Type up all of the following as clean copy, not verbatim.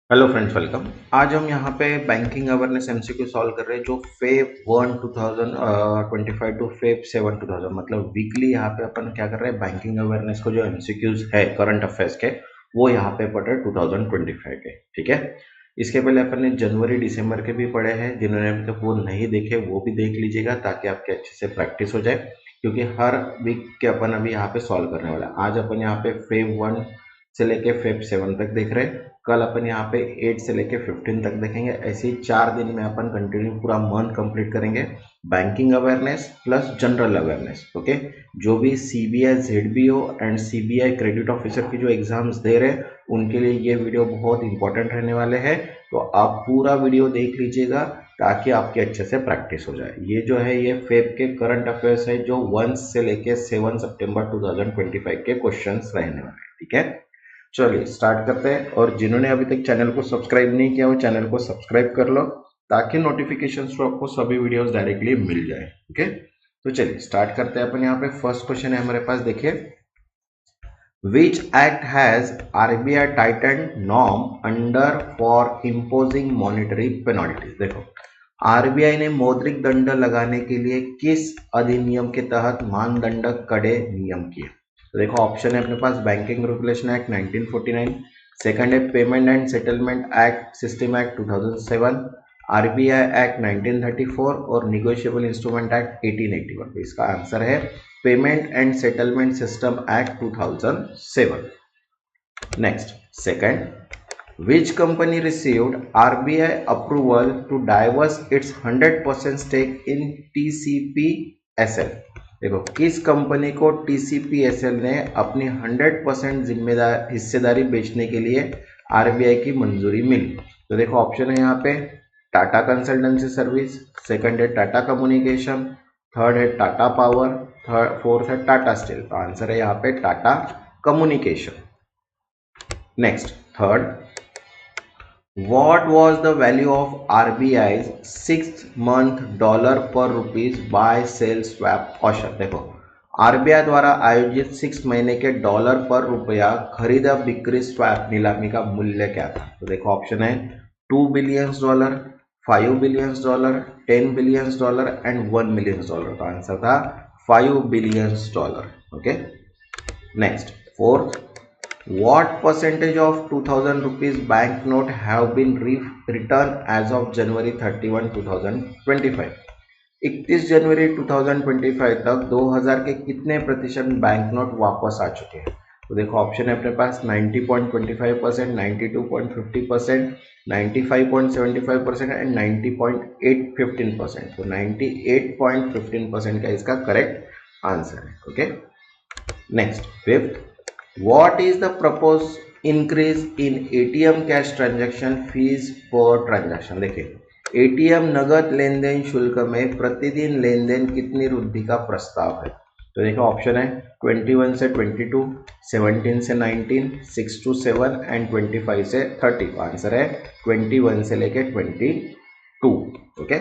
Hello friends, welcome. आज हम यहाँ पे बैंकिंग अवेयरनेस एमसीक्यू सॉल्व कर रहे हैं जो फेब 1 2025 टू फेब 7 2000 मतलब वीकली। यहाँ पे अपन क्या कर रहे हैं, बैंकिंग अवेयरनेस को जो एमसीक्यूज है करंट अफेयर्स के वो यहाँ पे पढ़ रहे हैं 2025 के। ठीक है, इसके पहले अपन ने जनवरी दिसंबर के भी पढ़े हैं। जिन्होंने अभी तक वो नहीं देखे वो भी देख लीजिएगा ताकि आपके अच्छे से प्रैक्टिस हो जाए, क्योंकि हर वीक के अपन अभी यहाँ पे सॉल्व करने वाला है। आज अपन यहाँ पे फेब 1 से लेके फेब 7 तक देख रहे हैं। कल अपन यहाँ पे 8 से लेके 15 तक देखेंगे। ऐसे ही 4 दिन में अपन कंटिन्यू पूरा मंथ कंप्लीट करेंगे banking awareness plus general awareness. Okay, जो भी CBI ZBO and CBI credit officer की जो एग्जाम्स दे रहे हैं उनके लिए ये वीडियो बहुत इंपॉर्टेंट रहने वाले हैं। तो आप पूरा वीडियो देख लीजिएगा ताकि आपके अच्छे से प्रैक्टिस हो जाए। ये जो है ये फेब के करंट अफेयर्स है जो 1 से लेके 7 सितंबर 2025 के क्वेश्चंस रहने वाले हैं। ठीक है, चलिए स्टार्ट करते हैं। और जिन्होंने अभी तक चैनल को सब्सक्राइब नहीं किया वो चैनल को सब्सक्राइब कर लो ताकि नोटिफिकेशन तो आपको सभी वीडियोस डायरेक्टली मिल जाए। ओके, तो चलिए स्टार्ट करते हैं। अपन यहाँ पे फर्स्ट क्वेश्चन है हमारे पास, देखिए, which act has RBI Titan norm under for imposing monetary penalties. देखो, आरबीआई ने मौद्रिक दंड लगाने के लिए किस अधिनियम के तहत मानदंड कड़े नियम किए। तो देखो ऑप्शन है अपने पास, बैंकिंग रेगुलेशन एक्ट 1949, सेकंड है payment and settlement act system act 2007, RBI act 1934 और निगोशिएबल इंस्ट्रूमेंट एक्ट 1881। तो इसका आंसर है payment and settlement system act 2007। Next, second, which company received RBI approval to divest its 100% stake in TCPSL। देखो, किस company को TCPSL ने अपनी 100% जिम्मेदार हिस्सेदारी बेचने के लिए आरबीआई की मंजूरी मिली। तो देखो ऑप्शन है यहाँ पे, टाटा कंसल्टेंसी सर्विस, सेकंड है टाटा कम्युनिकेशन, थर्ड है टाटा पावर, फोर्थ है टाटा स्टील। तो आंसर है यहाँ पे Tata communication. Next, third, what was the value of RBI's 6-month dollar per rupees buy sell swap auction। देखो, आरबीआई द्वारा आयोजित 6 महीने के डॉलर पर रुपया खरीदा बिक्री स्वैप नीलामी का मूल्य क्या था। तो देखो ऑप्शन है $2 billion, $5 billion, $10 billion and $1 million. तो आंसर था $5 billion. Okay, next, fourth, what percentage of 2000 rupees banknote have been returned as of January 31, 2025। 31 जनवरी 2025 तक 2000 के कितने प्रतिशत बैंक नोट वापस आ चुके हैं। तो देखो ऑप्शन है अपने पास 90.25%, 92.50%, 95.75% एंड 90.815%। तो 98.15% का इसका करेक्ट आंसर है। Okay, next, fifth, what is the proposed increase in ATM cash transaction fees पर ट्रांजैक्शन। देखिए, एटीएम नगद लेन देन शुल्क में प्रतिदिन लेन देन कितनी वृद्धि का प्रस्ताव है। तो देखो ऑप्शन है 21 से 22, 17 से 19, 6 to 7 एंड 25 से 30। तो आंसर है 21 से लेके 22। Okay,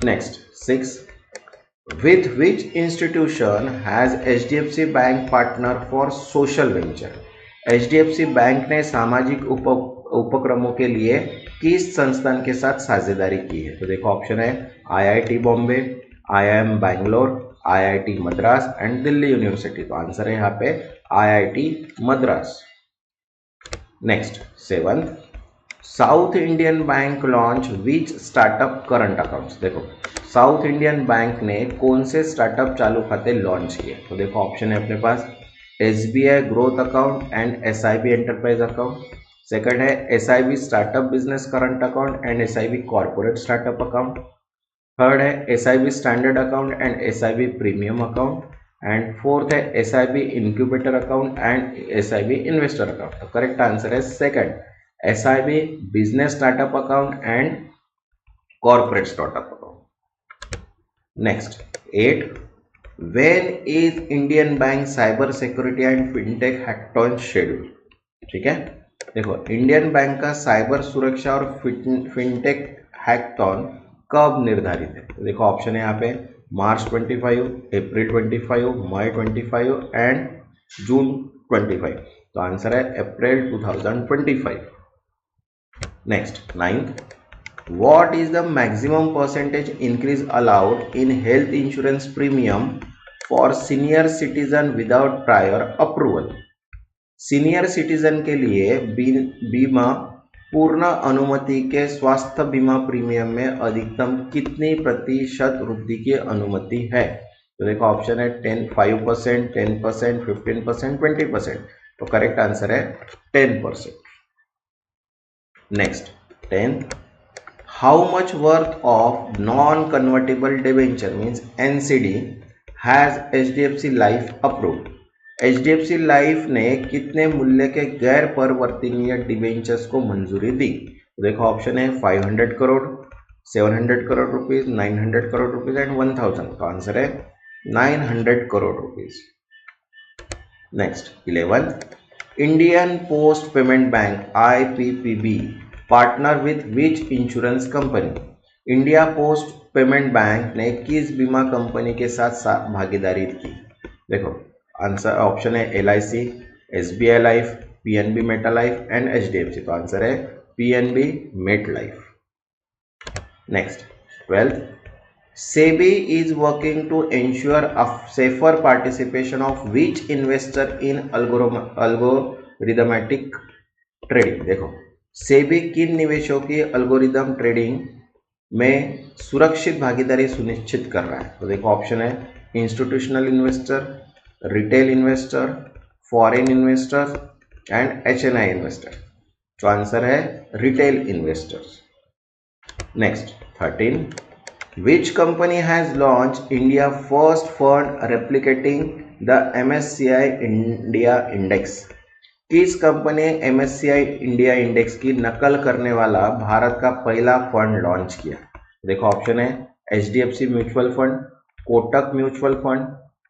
next, 6, with which institution has HDFC Bank partner for social venture। HDFC bank ने सामाजिक उपक्रमों के लिए किस संस्थान के साथ साझेदारी की है। तो देखो ऑप्शन है IIT Bombay, IIM Bangalore, IIT Madras and Delhi university. तो आंसर है यहाँ पे IIT Madras. Next, seventh, south Indian bank launch which startup current accounts. देखो, साउथ इंडियन बैंक ने कौन से स्टार्टअप चालू खाते लॉन्च किए। तो देखो ऑप्शन है अपने पास SBI growth account and SIB enterprise account, second है SIB startup business current account and SIB corporate startup account, third है SIB standard account and SIB premium account and fourth है SIB incubator account and SIB investor account. तो correct answer है second, SIB business startup account and corporate startup account. Next, 8, when is Indian bank cyber security and fintech hackathon schedule. ठीक है, देखो Indian bank का cyber सुरक्षा और fintech hackathon कब निर्धारित है। तो देखो ऑप्शन है यहाँ पे मार्च 25, अप्रैल 25, मई 25 एंड जून 25। तो आंसर है अप्रैल 2025। Next 9th, what is the maximum percentage increase allowed in health insurance premium for senior citizen without prior approval? Senior citizen के लिए बीमा पूर्ण अनुमति के स्वास्थ्य बीमा प्रीमियम में अधिकतम कितनी प्रतिशत वृद्धि की अनुमति है? तो देखो ऑप्शन है 5%, 10%, 15%, 20%। तो करेक्ट आंसर है 10%। Next 10th, how much worth of non-convertible debenture means NCD has HDFC Life approved? HDFC Life ने कितने मूल्य के गैर परिवर्तनीय डिबेंचर्स को मंजूरी दी? तो देखो ऑप्शन है 500 crore, 700 crore rupees, 900 crore rupees and 1000। तो आंसर है 900 crore rupees. Next 11th, Indian post payment bank IPPB partner with which insurance company? India post payment bank ने किस बीमा कंपनी के साथ भागीदारी की? देखो आंसर ऑप्शन है LIC, SBI life, PNB MetLife and HDFC। तो आंसर है PNB MetLife. Next 12th, SEBI is working to ensure a safer participation of which investor in algorithmic trading? देखो सेबी किन निवेशों की अल्गोरिदम ट्रेडिंग में सुरक्षित भागीदारी सुनिश्चित कर रहा है? तो देखो ऑप्शन है institutional investor, retail investor, foreign investor and HNI investor. तो आंसर है retail investors. Next 13, which company has launched India first fund replicating the MSCI India Index? किस कंपनी ने MSCI इंडिया इंडेक्स की नकल करने वाला भारत का पहला फंड लॉन्च किया? देखो ऑप्शन है HDFC mutual fund, Kotak mutual fund,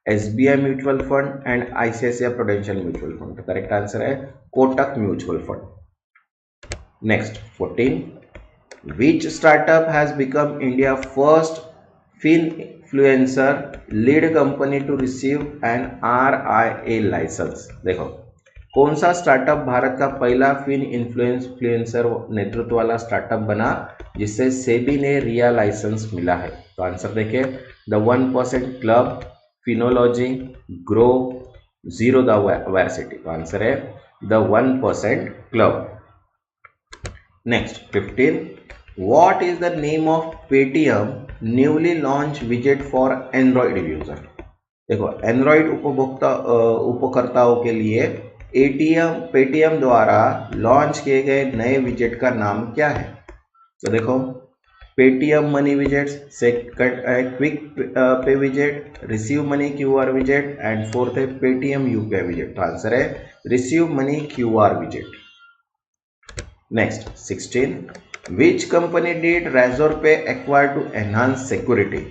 SBI mutual fund and ICICI prudential mutual fund. तो करेक्ट आंसर है Kotak mutual fund. Next 14, which startup has become India first finfluencer lead company to receive an RIA license? देखो कौन सा startup Bharat का पहला fin influencer नेतृत्व वाला startup बना जिससे सेबी ने रिया लाइसेंस मिला है? तो आंसर देखिए the 1% club, Finology, Groww, Zerodha varsity. तो आंसर है the 1% club. Next 15, what is the name of Paytm newly launched widget for Android user? देखो एंड्रॉइड उपयोगकर्ताओं के लिए पेटीएम द्वारा लॉन्च किए गए नए विजेट का नाम क्या है? तो देखो पेटीएम मनी विजेट, सेकंड क्विक पे विजेट, receive money QR विजेट and fourth है पेटीएम UPI विजेट। तो आंसर है receive money QR विजेट। Next 16, which company did Razorpay acquire to enhance security?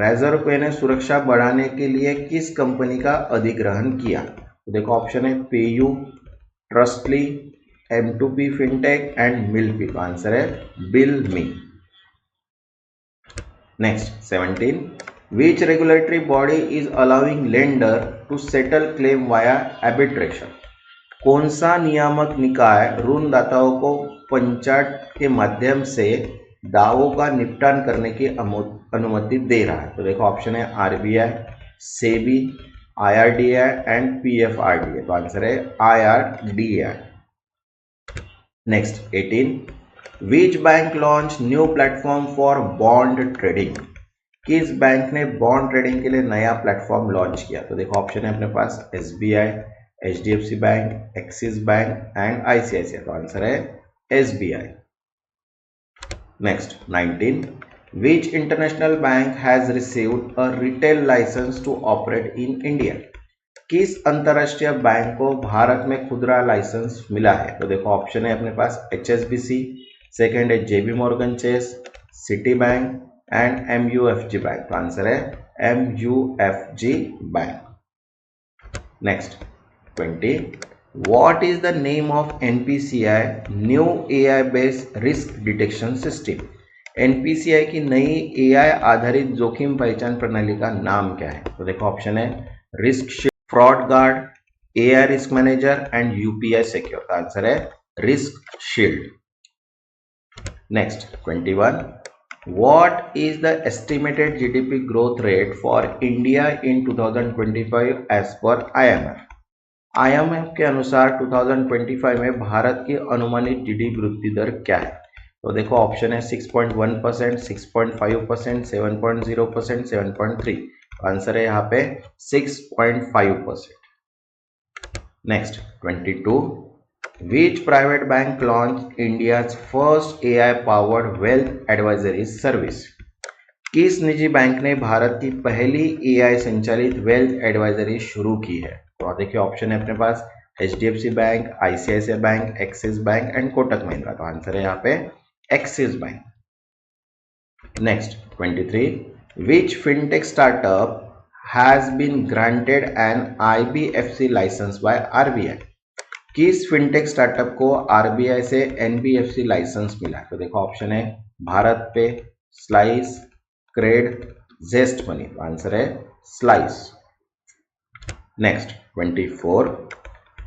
Razorpay ने सुरक्षा बढ़ाने के लिए किस कंपनी का अधिग्रहण किया? तो देखो ऑप्शन है PayU, Trustly, M2P fintech and मिलपी। तो आंसर है बिलमी। Next 17, which regulatory body is allowing lender to settle claim via arbitration? कौन सा नियामक निकाय ऋणदाताओं को पंचायत के माध्यम से दावों का निपटान करने की अनुमति दे रहा है? तो देखो ऑप्शन है RBI, SEBI, IRDAI and PFRDA। तो आंसर है IRDAI। Next 18, which bank launch new platform for bond trading? किस बैंक ने बॉन्ड ट्रेडिंग के लिए नया प्लेटफॉर्म लॉन्च किया? तो देखो ऑप्शन है अपने पास SBI, HDFC bank, axis bank and ICICI। तो आंसर है SBI। Next 19, which international bank has received a retail license to operate in India? किस अंतरराष्ट्रीय बैंक को भारत में खुदरा लाइसेंस मिला है? तो देखो ऑप्शन है अपने पास HSBC, सेकेंड है JP Morgan Chase, city bank and MUFG bank. तो आंसर है MUFG bank. Next 20, what is the name of NPCI new AI based risk detection system? NPCI की नई AI आधारित जोखिम पहचान प्रणाली का नाम क्या है? तो देखो ऑप्शन है risk shield, fraud guard, AI risk manager and UPI secure. Answer है risk shield. Next 21, what is the estimated GDP growth rate for India in 2025 as per IMF? IMF के अनुसार 2025 में भारत की अनुमानित जीडीपी वृद्धि दर क्या है? तो देखो ऑप्शन है 6.1%, 6.5%, 7.0%, 7.3। आंसर है यहाँ पे 6.5%। Next 22, which private bank launched India's first AI powered wealth advisory service? किस निजी बैंक ने भारत की पहली AI संचालित वेल्थ एडवाइजरी शुरू की है? तो देखिए ऑप्शन है अपने पास HDFC bank, ICICI bank, axis bank and Kotak Mahindra. तो आंसर है यहाँ पे axis bank. Next 23, which fintech startup has been granted an IBFC license by RBI? किस फिनटेक स्टार्टअप को आरबीआई से एनबीएफसी लाइसेंस मिला? तो देखो ऑप्शन है भारत पे, स्लाइस, क्रेड, जेस्ट मनी। तो आंसर है slice. Next 24,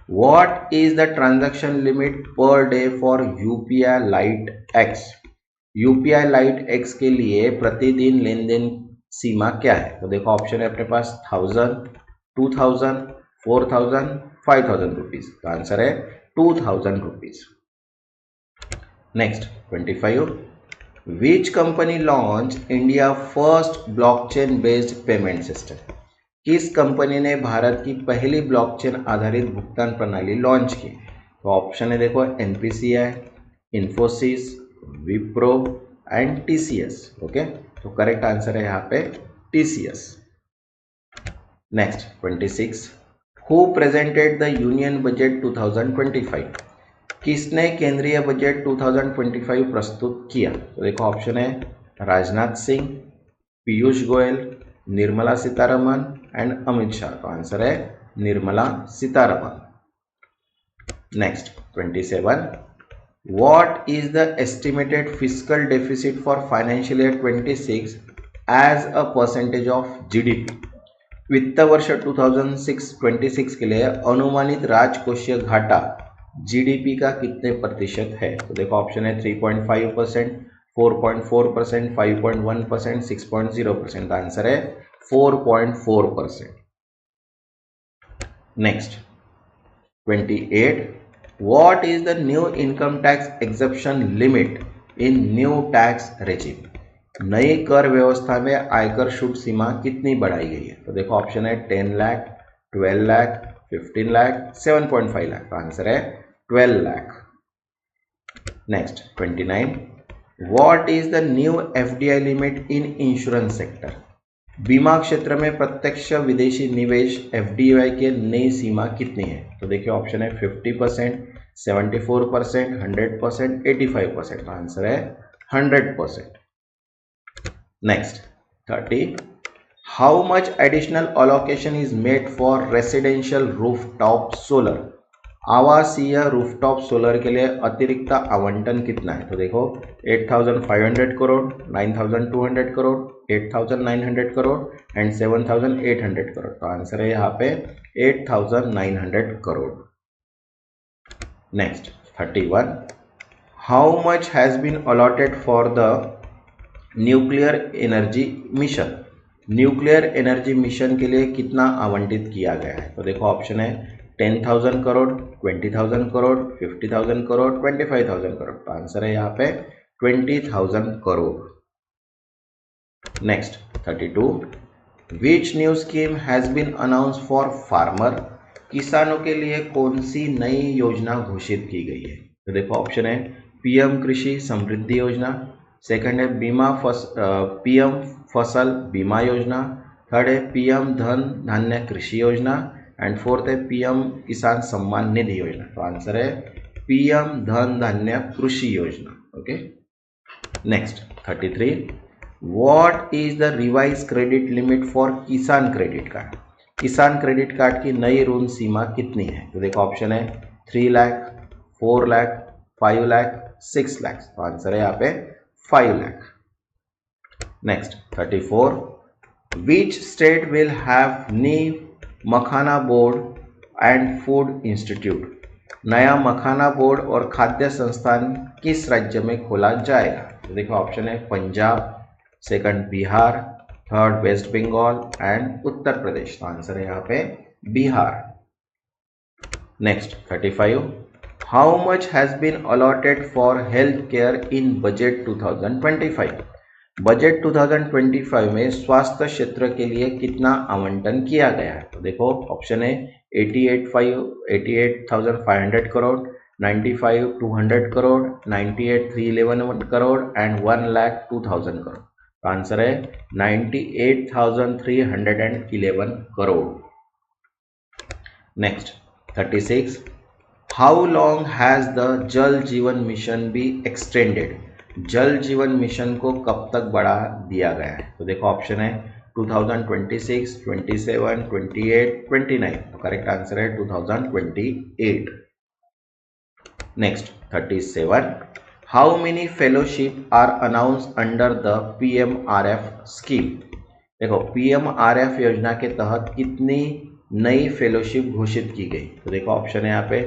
what is the transaction limit per day for UPI light x? UPI light x के लिए प्रतिदिन लेन देन सीमा क्या है? तो देखो ऑप्शन है अपने पास 1000, 2000, 4000, 5000 रुपीज। तो आंसर है 2000 rupees. Next 25, which company launch India first blockchain based payment system? किस कंपनी ने भारत की पहली ब्लॉकचेन आधारित भुगतान प्रणाली लॉन्च की? तो ऑप्शन है देखो NPCI, Infosys, Wipro and TCS. Okay, तो करेक्ट आंसर है यहाँ पे TCS. Next 26, who presented the union budget 2025? किसने केंद्रीय बजट 2025 प्रस्तुत किया? तो देखो ऑप्शन है राजनाथ सिंह, पीयूष गोयल, निर्मला सीतारमन एंड अमित शाह। तो आंसर है Nirmala Sitharaman. Next 27, what is the estimated fiscal deficit for financial year 26 as a percentage of GDP? वित्त वर्ष 2026 के लिए अनुमानित राजकोषीय घाटा जीडीपी का कितने प्रतिशत है? तो देखो ऑप्शन है 3.5%, 4.4%, 5.1%, 6.0%। आंसर है 4.4%। Next 28, what is the new income tax exemption limit in new tax regime? नई कर व्यवस्था में आयकर छूट सीमा कितनी बढ़ाई गई है? तो देखो ऑप्शन है 10 लाख, 12 लाख, 15 लाख, 7.5 लाख। तो आंसर है 12 lakh. Next 29, what is the new FDI limit in insurance sector? बीमा क्षेत्र में प्रत्यक्ष विदेशी निवेश एफडीआई के नई सीमा कितनी है? तो देखिए ऑप्शन है 50%, 74%, 100%, 85%। आंसर है 100%। Next 30, how much additional allocation is made for residential rooftop solar? आवासीय रूफटॉप सोलर के लिए अतिरिक्त आवंटन कितना है? तो देखो 8500 करोड़, 9200 करोड़, 8900 करोड़ एंड 7800 करोड़। तो आंसर है यहाँ पे 8900 crore. Next 31, how much has been allotted for the nuclear energy mission? Nuclear energy mission के लिए कितना आवंटित किया गया है? तो देखो ऑप्शन है 10,000 करोड़, 20,000 करोड़, 50,000 करोड़, 25,000 करोड़। तो आंसर है यहाँ पे 20,000 crore. Next 32, which new scheme has been announce for farmer? किसानों के लिए कौन सी नई योजना घोषित की गई है? तो देखो ऑप्शन है पीएम कृषि समृद्धि योजना, सेकंड है पीएम फसल बीमा योजना, थर्ड है पीएम धन धान्य कृषि योजना एंड फोर्थ है पीएम किसान सम्मान निधि योजना। तो आंसर है पीएम धन धान्य कृषि योजना। Okay, next 33, what is the revise credit limit for किसान क्रेडिट कार्ड? किसान क्रेडिट कार्ड की नई ऋण सीमा कितनी है? तो देखो ऑप्शन है 3 लाख, 4 लाख, 5 लाख, 6 लाख। तो आंसर है यहाँ पे 5 lakh. Next 34, which state will have knee makhana board and food institute? नया मखाना बोर्ड और खाद्य संस्थान किस राज्य में खोला जाएगा? तो देखो ऑप्शन है Punjab, second Bihar, third West Bengal and Uttar Pradesh. तो आंसर है यहाँ पे Bihar. Next 35, how much has been allotted for health care in budget 2025? Budget 2025 में स्वास्थ्य क्षेत्र के लिए कितना आवंटन किया गया है? तो देखो ऑप्शन है 88,500 करोड़, 95,200 करोड़, 98,311 करोड़ एंड 1,02,000 करोड़। तो आंसर है 98,311 crore. Next 36, how long has the जल जीवन मिशन बी एक्सटेंडेड? जल जीवन मिशन को कब तक बढ़ा दिया गया है? तो देखो ऑप्शन है 2026, 27, 28, 29। तो करेक्ट आंसर है 2028। Next 37, how many fellowship are announce under the PMRF scheme? देखो PMRF योजना के तहत कितनी नई फेलोशिप घोषित की गई? तो देखो ऑप्शन है यहाँ पे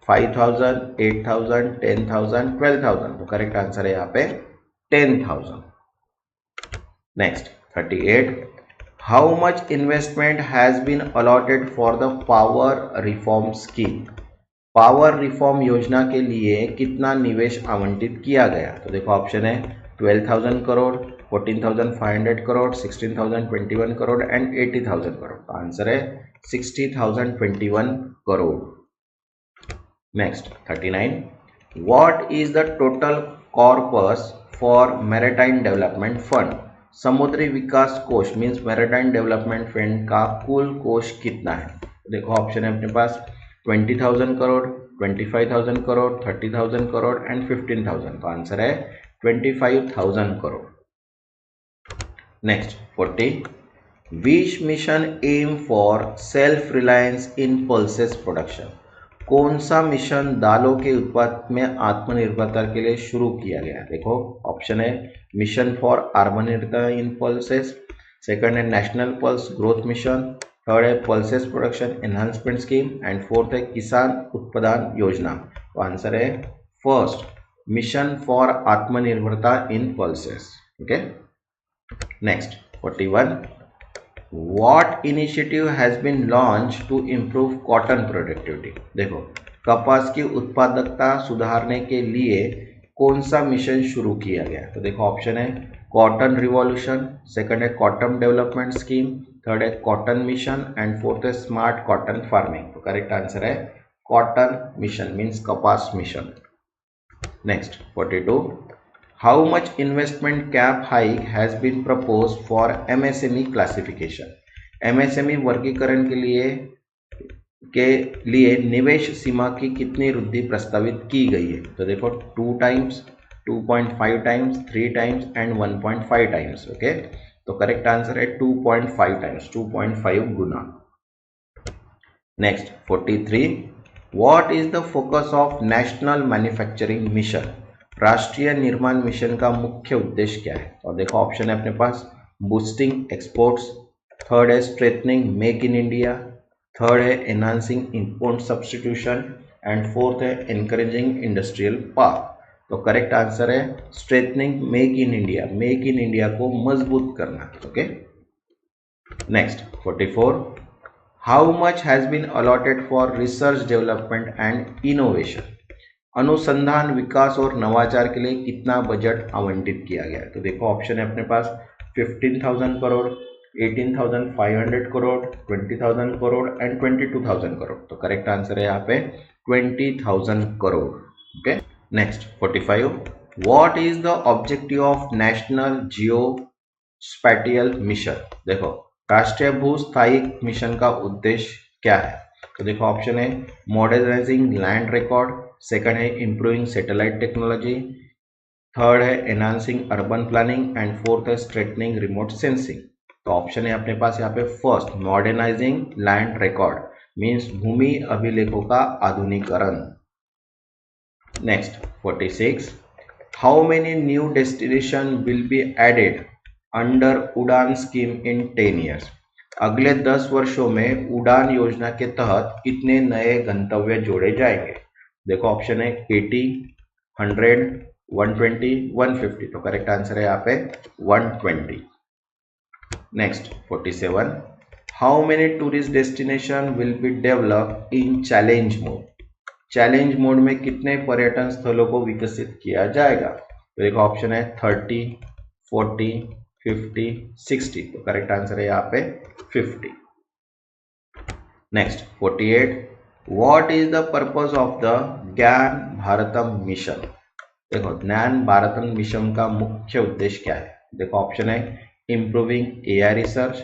5,000, 8,000, 10,000, 12,000। तो करेक्ट आंसर है यहाँ पे 10,000। Next 38, how much investment has been allotted for the power reform scheme? Power reform योजना के लिए कितना निवेश आवंटित किया गया? तो देखो ऑप्शन है 12,000 करोड़, 14,500 करोड़, 16,021 करोड़ एंड 80,000 करोड़। तो आंसर है 60,021 crore. Next 39, what is the total corpus for maritime development fund? समुद्री विकास कोष मीन्स मैरिटाइम डेवलपमेंट फंड का कुल कोष कितना है? देखो ऑप्शन है अपने पास 20,000 करोड़, 25,000 करोड़, 30,000 करोड़ एंड 15,000। तो आंसर है 25,000 crore. Next 40, which mission aim for self reliance in pulses production? कौन सा मिशन दालों के उत्पादन में आत्मनिर्भरता के लिए शुरू किया गया? देखो ऑप्शन है मिशन फॉर आत्मनिर्भरता इन पल्सेस, सेकंड है national pulse growth mission, third है pulses production enhancement scheme and fourth है किसान उत्पादन योजना। तो आंसर है फर्स्ट मिशन फॉर आत्मनिर्भरता in pulses. Okay. Next 41, What initiative has been launched to improve cotton productivity? देखो कपास की उत्पादकता सुधारने के लिए कौन सा मिशन शुरू किया गया? तो देखो ऑप्शन है कॉटन रिवॉल्यूशन, सेकंड है कॉटन डेवलपमेंट स्कीम, थर्ड है कॉटन मिशन एंड फोर्थ है स्मार्ट कॉटन फार्मिंग। तो करेक्ट आंसर है कॉटन मिशन मीन्स कपास mission. Next 42, how much investment cap hike has been propose for MSME classification? MSME वर्गीकरण के लिए निवेश सीमा की कितनी वृद्धि प्रस्तावित की गई है? तो देखो 2 times, 2.5 times, 3 times and 1.5 times. Okay, तो करेक्ट आंसर है 2.5 times, 2.5 Guna. Next 43, what is the focus of national manufacturing mission? राष्ट्रीय निर्माण मिशन का मुख्य उद्देश्य क्या है? और देखो ऑप्शन है अपने पास बूस्टिंग एक्सपोर्ट्स, थर्ड है strengthening make in India, third है enhancing import substitution and fourth है एनकरेजिंग इंडस्ट्रियल पार्क। तो करेक्ट आंसर है strengthening make in India, make in India को मजबूत करना। Okay. Next 44, how much has been allotted for research development and innovation? अनुसंधान विकास और नवाचार के लिए कितना बजट आवंटित किया गया है? तो देखो ऑप्शन है अपने पास 15,000 करोड़, 18,500 करोड़, 20,000 करोड़ एंड 22,000 करोड़। तो करेक्ट आंसर है यहाँ पे 20,000 crore. Okay. Next 45, what is the objective of national Jio spatial mission? देखो राष्ट्रीय भूस्थायिक मिशन का उद्देश्य क्या है? तो देखो ऑप्शन है मॉडर्नाइजिंग लैंड रिकॉर्ड, सेकंड है इंप्रूविंग सैटेलाइट टेक्नोलॉजी, थर्ड है enhancing urban planning and fourth है स्ट्रेटनिंग रिमोट सेंसिंग। तो ऑप्शन है अपने पास यहाँ पे first modernising land record means भूमि अभिलेखों का आधुनिकरण। Next 46, how many new destination will be added under Udan scheme in 10 years? अगले 10 वर्षों में उड़ान योजना के तहत कितने नए गंतव्य जोड़े जाएंगे? देखो ऑप्शन है 80, 100, 120, 150, तो करेक्ट आंसर है यहाँ पे 120। Next 47, how many tourist destination will be develop in challenge mode? Challenge mode में कितने पर्यटन स्थलों को विकसित किया जाएगा? तो देखो ऑप्शन है 30, 40, 50, 60, तो करेक्ट आंसर है यहाँ पे 50। Next 48, what is the purpose of the ज्ञान भारतम मिशन? देखो ज्ञान भारतम मिशन का मुख्य उद्देश्य क्या है? देखो ऑप्शन है इम्प्रूविंग एआई रिसर्च,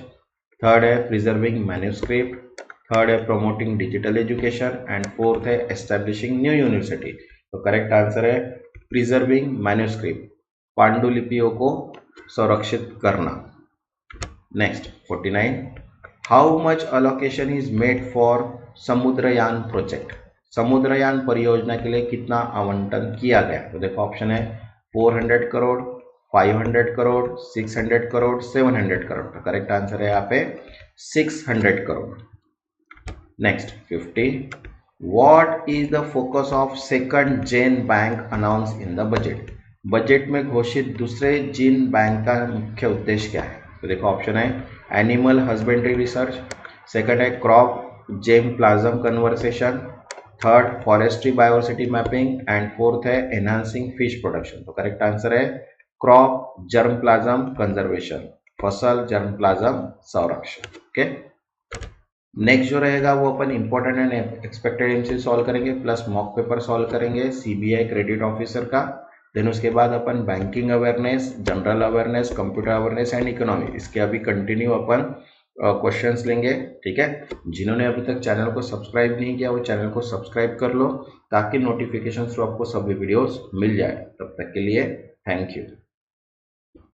थर्ड है प्रिजर्विंग मैन्यूस्क्रिप्ट, थर्ड है promoting digital education and fourth है एस्टेब्लिशिंग न्यू यूनिवर्सिटी। तो करेक्ट आंसर है प्रिजर्विंग मैन्यूस्क्रिप्ट, पांडुलिपियों को संरक्षित करना। Next 49, how much allocation is made for Samudrayaan project? Samudrayaan परियोजना के लिए कितना आवंटन किया गया? तो देखो ऑप्शन है 400 करोड़, 500 करोड़, 600 करोड़, 700 करोड़, तो करेक्ट आंसर है यहाँ पे 600 crore. Next 50, what is the focus of second gen bank announce in the budget? Budget में घोषित दूसरे जीन बैंक का मुख्य उद्देश्य क्या है? तो देखो ऑप्शन है एनिमल हस्बेंड्री रिसर्च, सेकंड है crop germplasm conversation, third forestry biodiversity mapping and fourth है एनहांसिंग फिश प्रोडक्शन। तो करेक्ट आंसर है क्रॉप जर्म प्लाज्म कंजर्वेशन, फसल जर्म प्लाज्म संरक्षण। ओके, नेक्स्ट जो रहेगा वो अपन important and expected MCQ solve करेंगे प्लस मॉक पेपर सॉल्व करेंगे सीबीआई क्रेडिट ऑफिसर का। देन उसके बाद अपन banking awareness, general awareness, computer awareness and economy, इसके अभी कंटिन्यू अपन क्वेश्चंस लेंगे। ठीक है, जिन्होंने अभी तक चैनल को सब्सक्राइब नहीं किया वो चैनल को सब्सक्राइब कर लो ताकि नोटिफिकेशन थ्रू आपको सभी वीडियोस मिल जाए। तब तक के लिए थैंक यू।